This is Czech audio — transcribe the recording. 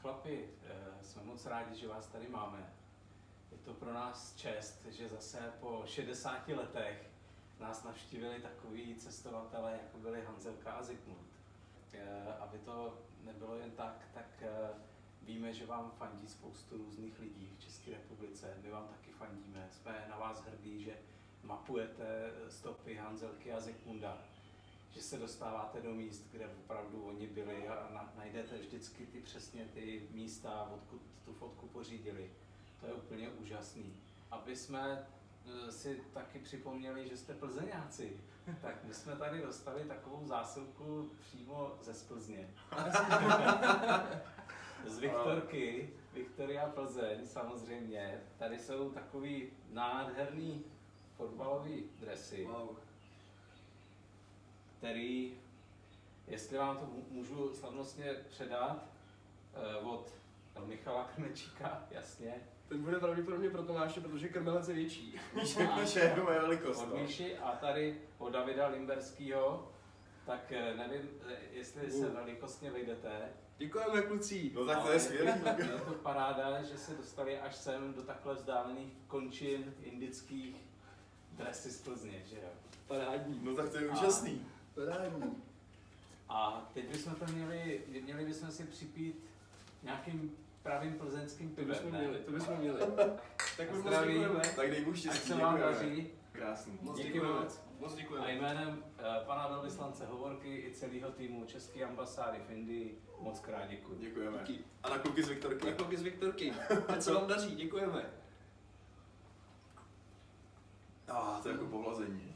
Chlapi, jsme moc rádi, že vás tady máme. Je to pro nás čest, že zase po 60 letech nás navštívili takoví cestovatelé, jako byli Hanzelka a Zikmund. Aby to nebylo jen tak víme, že vám fandí spoustu různých lidí v České republice. My vám taky fandíme. Jsme na vás hrdí, že mapujete stopy Hanzelky a Zikmunda, že se dostáváte do míst, kde opravdu oni byli a najdete vždycky přesně ty místa, odkud tu fotku pořídili. To je úplně úžasný. Aby jsme si taky připomněli, že jste Plzeňáci, tak my jsme tady dostali takovou zásilku přímo ze Plzně. Z Viktorky, Viktoria Plzeň samozřejmě. Tady jsou takový nádherný fotbalový dresy, který, jestli vám to můžu slavnostně předat, od Michala Krmečíka, jasně. Ten bude pravděpodobně pro Tomáše, protože Krmelec je větší. Míše je moje velikost. Od Míši a tady od Davida Limberského, tak nevím, jestli se velikostně vejdete. Děkujeme, kluci. No tak to je skvělý. Je to paráda, že se dostali až sem do takhle vzdálených končin indických dresy z Plzně, že jo? Parádní. No tak to je úžasný. Parádní. A teď bychom to měli bychom si připít nějakým pravým plzeňským pivem, To bychom měli. Tak my zdraví. moc děkujeme. Tak dej mu Ať štěstí. se vám daří. Krásný. Moc Díky děkujeme. moc. Moc A děkujeme. jménem pana velvyslance Hovorky i celého týmu České ambasády v Indii moc krát děkuji. Děkujeme. Díky. A na kluky z Viktorky. Na kluky z Viktorky. Ať se vám daří, děkujeme. To je jako povlazení.